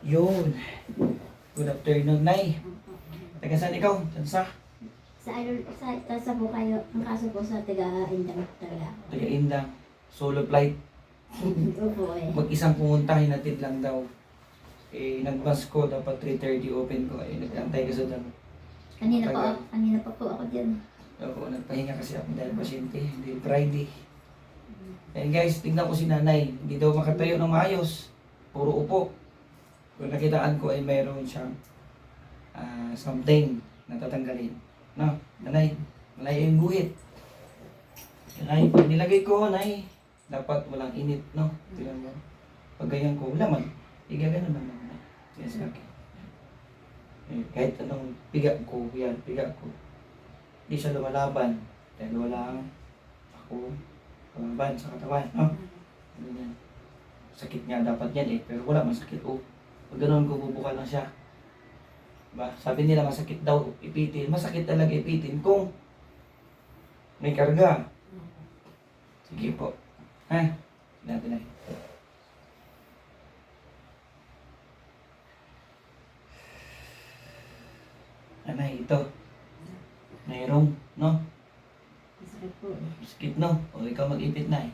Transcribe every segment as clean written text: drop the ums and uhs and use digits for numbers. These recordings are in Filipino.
Yun. Good afternoon, Nay. Taga saan ikaw? Saan sa? Sa po kayo, ang kaso po sa taga-indang talaga. Taga Indang. Solo flight. Ito po eh. Mag-isang pumunta, hinatid lang daw. Nag-bus ko, dapat 3:30 open ko. Nag-antay ka sa dami. Kanina pa po ako dyan. Oo, nagpahinga kasi ako dahil pasyente. Hindi Friday. And guys, tignan ko si nanay. Hindi daw makatayo ng maayos. Puro upo. Kung nakitaan ko ay mayroon siyang something na tatanggalin. No, nanay, malay yung guhit. Nanay, pag nilagay ko, nay, dapat walang init, no? Tingnan mo. Pag ganyan ko, wala man. Igagano naman, nay. Yan sa akin. Kahit anong piga ko, yan, piga ko. Hindi siya lumalaban. Dahil wala ako lumaban sa katawan, no? Ganyan. Sakit nga dapat yan pero wala man sakit. Pag ganun ko, bubuka lang siya. Diba? Sabi nila masakit daw ipitin. Masakit talaga ipitin kung may karga. Sige po. Ha? Natin na. Anay, ito. Mayroong, no? Masakit po eh. Sakit, no? O ikaw mag-ipit na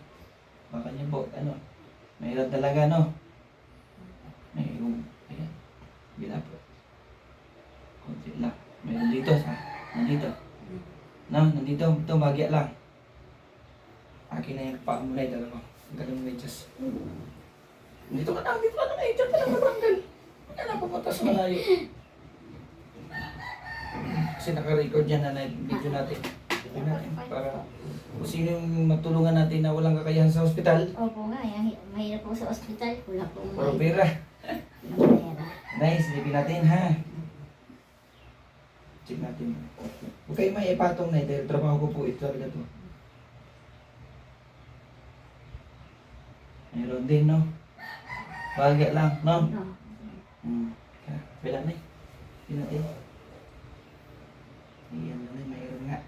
Baka niyo po, mayroon talaga, no? Mayroong, ayan. Bila po. Konti lang. Mayroon dito, nandito. No, nandito, ito, bagya lang. Akin na yung paa mo na dalawa. Ganun medyas. Dito ka na, dito ka na, dyan ka na matanggal. Kaya na pumunta sa malayo. Kasi naka-record yan na video natin. Video natin para kung sino yung matulungan natin na walang kakayahan sa ospital. Opo nga, mahirap po sa ospital. Wala pong Puro pera. pera. Nice, silipin natin ha. Check natin. Huwag kayo may ipatong na dahil trabaho ko po ito talaga to. Mayroon din, no? Bagay lang, no? Pila na Pila natin. Iyan na mayroon nga.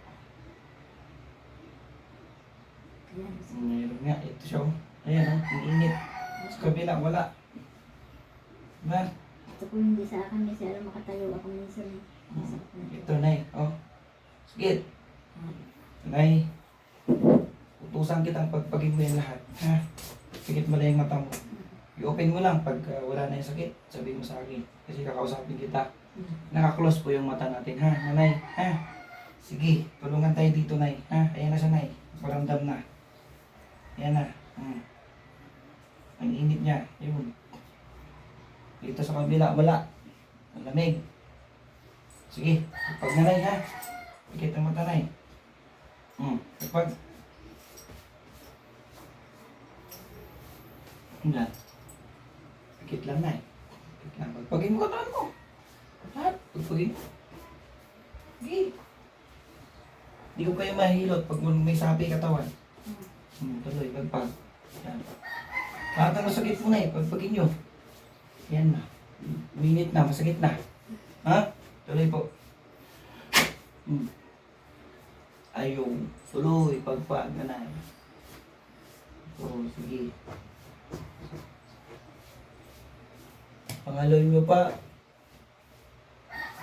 Mayroon nga, ito siya. Ayan, ang init. Sa kabila, wala. Diba? Ito po hindi sa akin, kasi alam makatayo ako minsan. Ito, Nay. Sige. Nay, utusan kitang pagpagin mo yung lahat. Ha? Pikit mo lang yung mata mo. I-open mo lang pag wala na yung sakit. Sabihin mo sa akin. Kasi kakausapin kita. Naka-close po yung mata natin. Ha, nanay? Ha? Sige, tulungan tayo dito, Nay. Ha? Ayan na siya, Nay. Paramdam na. Ayan na. Ang init niya. Ayun. Dito sa kabila, wala. Ang lamig. Sige, pag nanay ha. Pikit ang mata, Nay. Pag. Yan. Pikit lang, Nay. Pikit lang. Pagpagin mo katawan mo. Lahat. Pagpagin mo. Sige. Hindi ko kayo mahilot pag may sapi katawan. Tuloy, pagpag. Yan. Lahat ang masakit mo, Nay. Pagpagin nyo. Yan na. Minute na, masakit na. Ha? Tuloy po. Ayun. Tuloy, pagpag na na. Sige. Pangalan mo pa.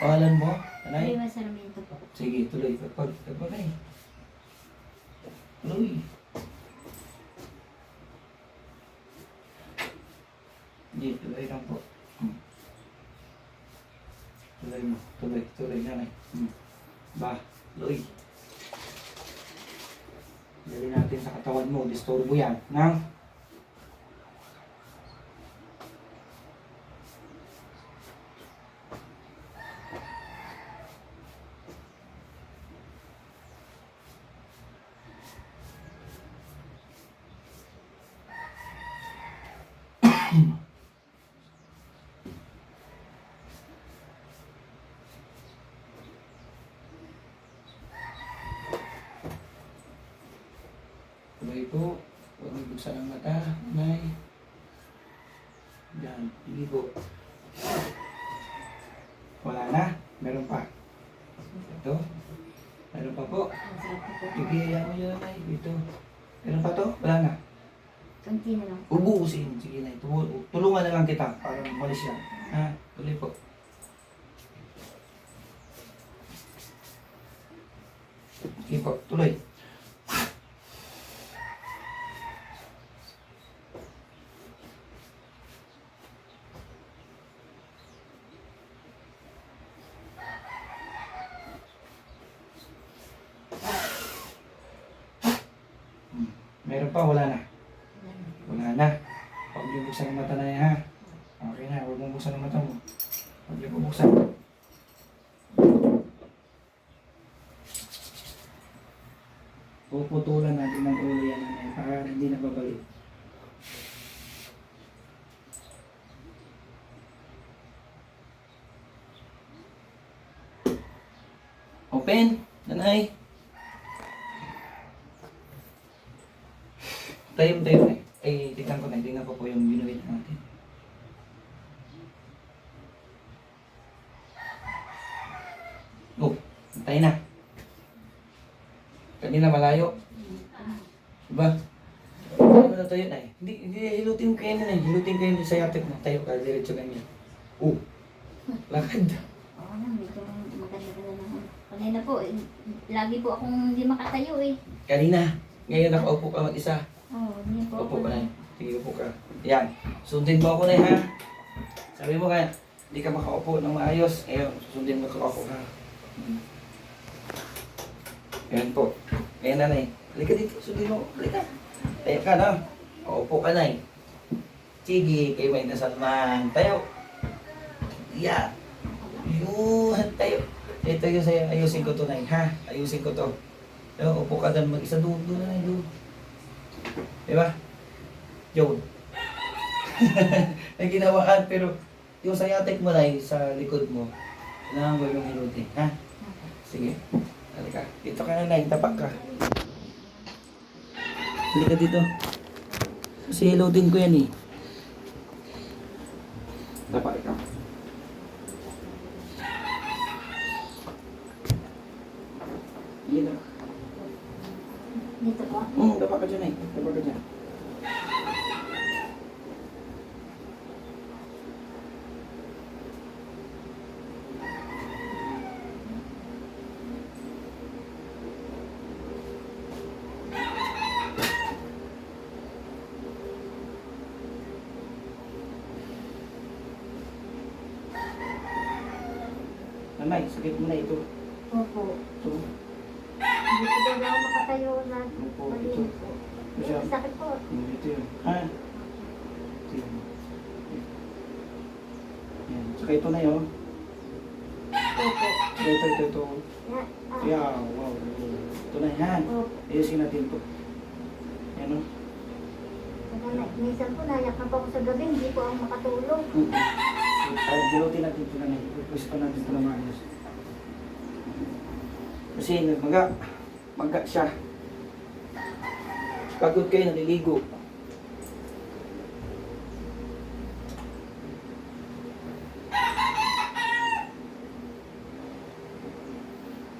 Pangalan mo? Anay? May masaramento po. Sige, tuloy. Pagpag na Tuloy. Hindi, tuloy lang po. Tuloy mo. Tuloy nanay. Tuloy. Dali natin sa katawan mo. Disturbo yan. Nang? Tuloy po. Huwag may buksan ang mata. Nay. Yan. Hindi po. Wala na. Meron pa. Ito. Meron pa po. Bigyan mo yun, Nay. Dito. Meron pa to? Wala na. Kunti na lang. Ubuusin. Sige, Nay. Tulungan na lang kita para umalis yan. Ha? Tuloy po. Sige po, tuloy. Meron pa, wala na. Wala na. Huwag niyo buksan ang mata na yan, ha? Okay na, huwag mong buksan ang mata mo. Huwag niyo po buksan. Puputulan natin ng ulo yan, nanay, para hindi na babalik. Open, nanay. Tayo na. Ay, tignan ko na. Tignan ko po yung binuwit natin. Oh, tayo na. Kanina malayo. Diba? Ano na tayo na eh? Hindi, hilutin ko yan eh. Hilutin ko yan sa yatik mo. Tayo ka, diretso ganyan. Oh, lakad. Oo na, medyo maganda ka na naman. Kanina po, lagi po akong hindi makatayo eh. Kanina. Ngayon nakaupo ka mag-isa. Oo, hindi po Upo ako. ka na. Sige, upo ka. Yan. Sundin mo ako na ha. Sabi mo kaya, hindi ka makaupo ng maayos. Ngayon, susundin mo ako ha. Yan po. Ngayon nanay. Halika dito. Sundin mo. Halika. Tayo ka na. Upo ka na. Sige, kayo may dasal man. Tayo. Yan. Yun. Tayo. Ito yung sa'yo. Ayusin ko to na ha. Ayusin ko to. Tayo, upo ka doon. Mag-isa doon. Doon na doon. Diba? Yun. May ginawakan pero yung sayatek mo na sa likod mo, kailangan mo yung hilutin. Ha? Sige. Halika. Dito ka na lang. Tapak ka. Halika dito. Kasi hilutin ko yan eh. Tapak ka. Dito. Dito po. Tapak ka dyan eh. Tapak ka dyan. Nanay, sakit mo na ito. Opo. Ito. Hindi ko daw ako makatayo na Opo, malinis po. Siya. Sakit po. Ito yun. Ha? Ito yun. Yan. Saka ito na yun. Opo. Ito. Ya, Yeah, wow. Ito na yan. Opo. Ayusin natin ito. Yan o. Minsan po nayak na po ako sa gabi, hindi po ako makatulog. Ay, dilutin natin ito na yan. Pwes pa natin ito na maayos. Kasi maga siya. Pagod kayo, naliligo.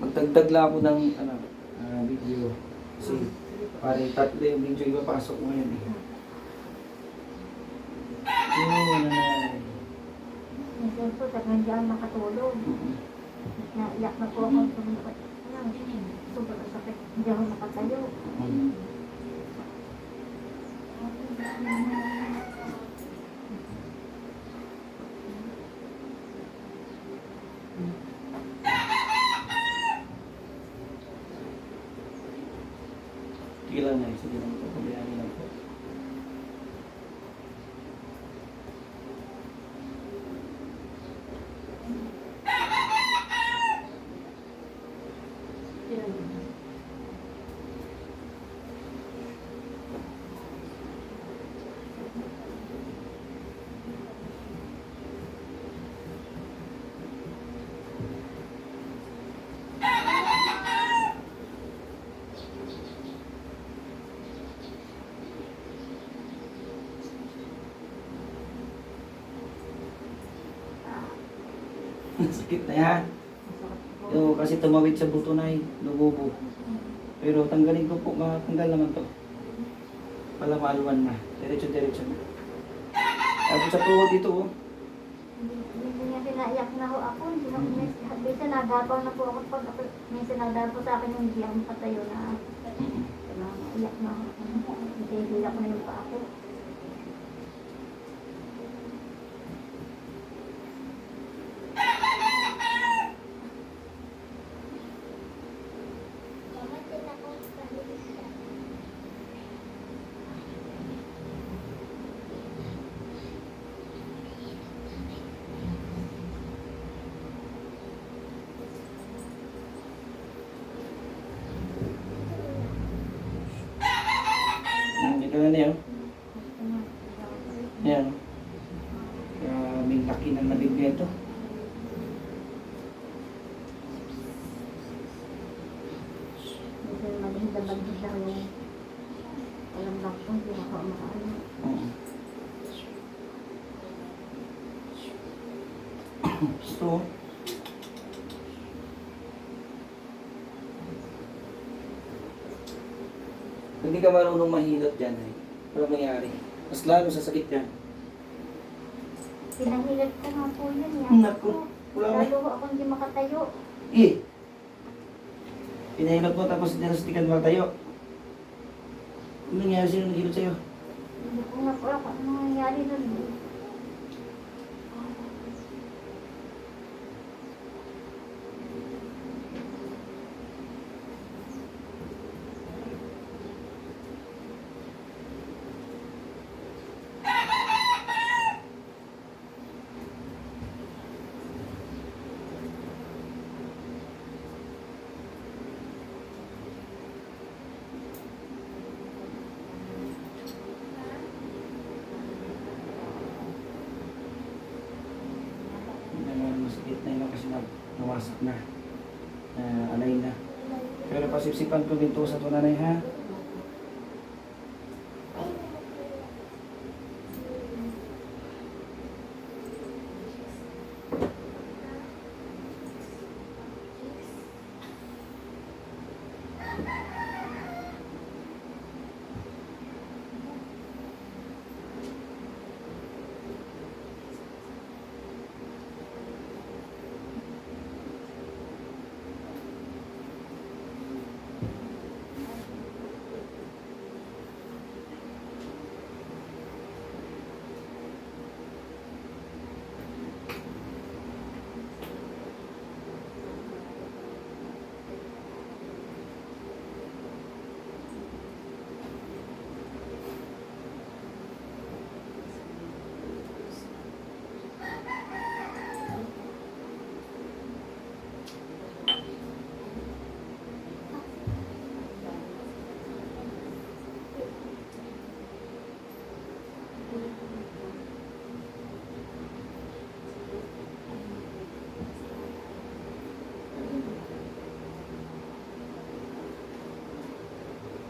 Magdagdag lang ako ng video. Kasi parang tatlo yung video ipapasok mo ngayon eh. Yun, Minsan po, talagang hindi ako makatulog. Naiyak na po ako. Sobrang sakit. Hindi ako makatayo. Sige lang na, sige lang po. Pabayaan lang po. Sakit na yan. Yo, kasi tumawid sa buto na lumubo. Pero tanggalin ko po, matanggal naman to. Palamalwan na. Diretso na. Tapos sa tuhod dito, oh. Hindi niya pinaiyak na ho ako. Hindi na minsan nagapaw na po ako pag ako, minsan nagdapo sa akin yung hindi ako patayo na iyak na ako. Hindi ko na yung pa ako. Dito na niya. Ayan. May laki ng nabig nito. Minsan malinda-bagdid lang yung walang bakong, hindi ako makaano. Oo. Ito. Hindi ka marunong mahilot dyan eh. Wala mangyari. Mas lalo sa sakit yan. Pinahilat ko nga po yun. Naku, wala na. Lalo ako hindi makatayo. Eh! Pinahilot mo tapos dinastikan mo tayo. Ano nangyari? Sino naghilot sa'yo? Hindi ko nga po ako ano nangyayari nun. Masakit na yun kasi nawasak na. Alay na. Pero pasipsipan ko dito sa tunanay ha.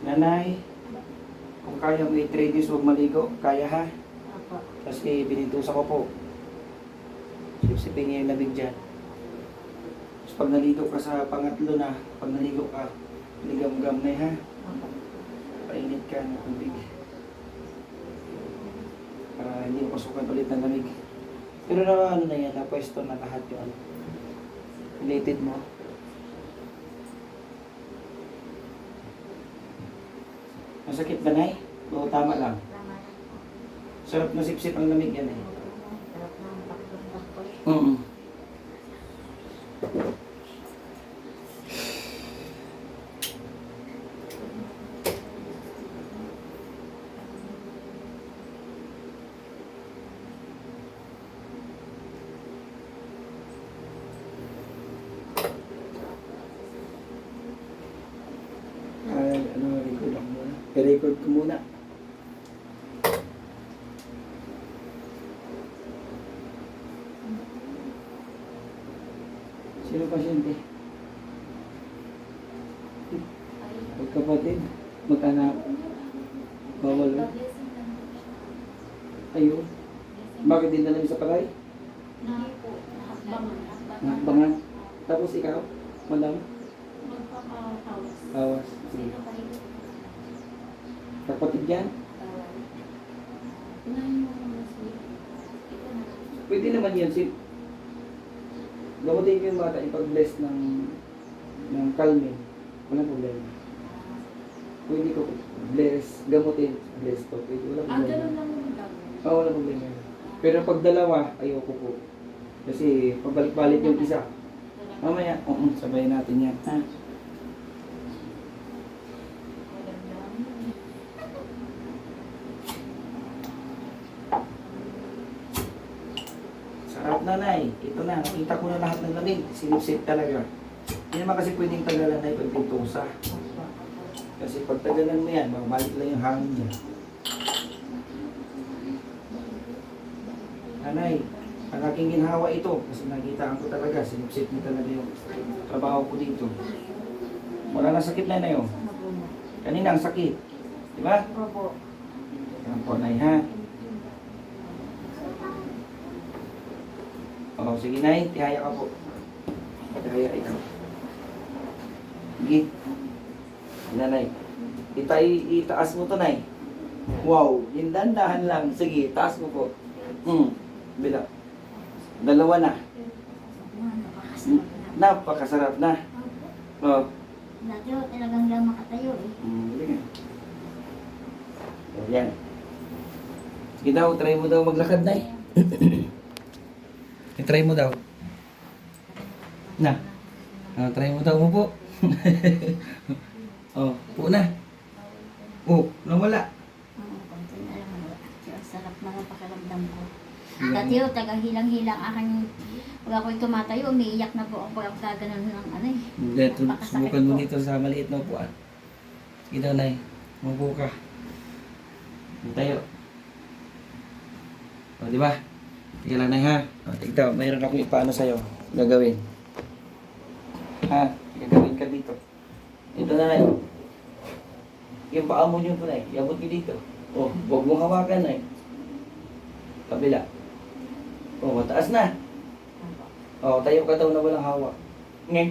Nanay, kung kaya mo i-3 days huwag maligo, kaya ha? Apo. Kasi binintusa ko po. Sipsipin niya yung labig dyan. Tapos pag naligo ka sa pangatlo na, pag naligo ka, ligam-gam na ha? Apo. Painit ka ng tubig. Para hindi mo pasukan ulit ng lamig. Pero na ano na yan, napwesto na lahat yung ano. Related mo. Masakit ba, Nay? O tama lang? Tama lang po. Sarap na sipsip ang lamig yan eh. Sarap ng bakol-bakol. Oo. Record ako muna. I-record ko muna. Sino pasyente? Magkapatid? Mag-anak? Bawal na? Ayun. Bakit din na sa palay? Nakakbangan. Tapos ikaw? Madam? Awas. Sige. Kapatid yan? Pwede naman yan, gamutin ko yung bata, ipag-bless ng calming. Walang problema. Pwede ko bless, gamutin, bless to. Pwede, walang problema. Ganun lang yung gagawin. Oo, walang problema. Pero pag dalawa, ayoko po. Kasi pabalik-balik yung isa. Mamaya, sabayin natin yan. Ha? Sarap nanay. Ito na, nakita ko na lahat ng lamig. Sinipsip talaga. Hindi naman kasi pwedeng tagalan na ipagpintusa. Kasi pag tagalan mo yan, babalik lang yung hangin niya. Nanay, ang aking ginhawa ito. Kasi nakita ko talaga, sinipsip niya talaga yung trabaho ko dito. Wala na sakit na yun. Kanina ang sakit. Di ba? Opo. Yan po, nay, ha? O, sige, nay. Tihaya ka po. Tihaya ikaw. Sige. Nanay. Itaas mo to, nay. Wow. Hindandahan lang. Sige, taas mo po. Bila. Dalawa na. Napakasarap na. Oh. Dati ho, talagang lang makatayo eh. Sige. Yan. Sige daw, try mo daw maglakad, nay. I-try mo daw. Na. Try mo daw mo po. Oh, po na. Oh, nawala. Konti na lang wala. Ang sarap na ng pakiramdam ko. Dati ho, tagang hilang-hilang aking pag ako'y tumatayo, umiiyak na po ako pag ako gaganon ng ano eh. Dito, Napakasakit subukan mo po. dito sa maliit na upuan. Sige daw, nay. Mupo ka. Tayo. O, di ba? Sige lang, nay, ha? O, tigtaw, mayroon akong ipaano sa'yo. Gagawin. Ha? Gagawin ka dito. Ito na, nay. Yung paa mo nyo po, nay. Iabot nyo dito. O, huwag mong hawakan, nay. Kabila. O, mataas na. O, tayo ka daw na walang hawak. Ngek.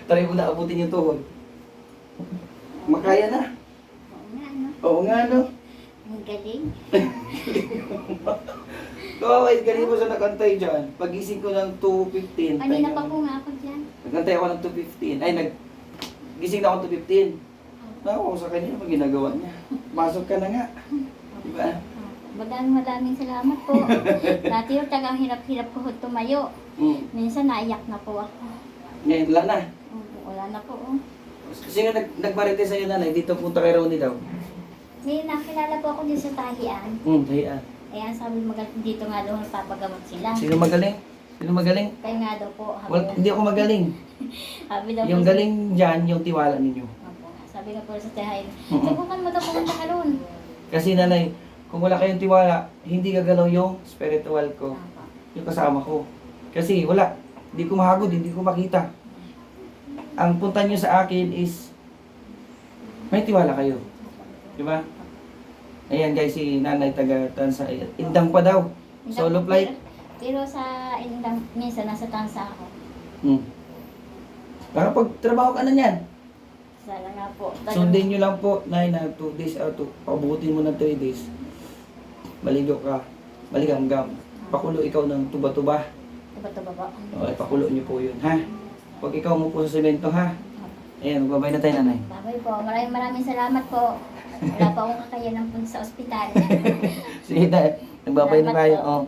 Try mo na abutin yung tuhod. Makaya na. Oo nga, no? Oo nga, no? Ang galing. Kawawait, galing mo sa nakantay dyan. Pagising ko ng 2:15. Kanina pa po nga ako dyan. Nagkantay ako ng 2:15. Ay, gising na ako 2:15. Naku, sa kanya, pag ginagawa niya. Pasok ka na nga. Diba? Maraming salamat po. Dati ho, tagang hirap-hirap ko ho tumayo. Minsan naiyak na po ako. Ngayon, wala na. Wala na po. Oh. Sino nagmarite sa'yo, nanay? Dito punta kay Ronnie daw. May nakilala po ako din sa Tahian. Hayaan. Kaya sabi dito nga daw nagpapagamot sila. Sino magaling? Sino magaling? Kayo nga daw po. Hindi ako magaling. Sabi daw Yung po, galing dyan, yung tiwala ninyo. Opo. Sabi nga po sa Tahian, Mhm. subukan mo daw pumunta ka roon. Kasi nanay, kung wala kayong tiwala, hindi gagalaw yung spiritual ko, Opo. yung kasama ko. Kasi wala, hindi ko mahagod, hindi ko makita. Ang punta nyo sa akin is, may tiwala kayo. Di ba? Ayan guys, si nanay taga Tansa. Indang pa daw. Solo flight. Pero sa indang, minsan nasa Tansa ako. Nakapag-trabaho ka na niyan. Sana nga po. Sundin nyo lang po, nay, na 2 days out. Pabutin mo ng 3 days. Maligo ka. Maligamgam. Pakulo ikaw ng tuba-tuba. Tuba-tuba po. Okay, pakulo nyo po yun, ha? Huwag ikaw mo po sa semento, ha? Ayan, magbabay na tayo, nanay. Babay po. Maraming salamat po. Wala pa akong kakayanan punta sa ospital. Sige, na. Nagbabay na Salamat tayo. po. Oh.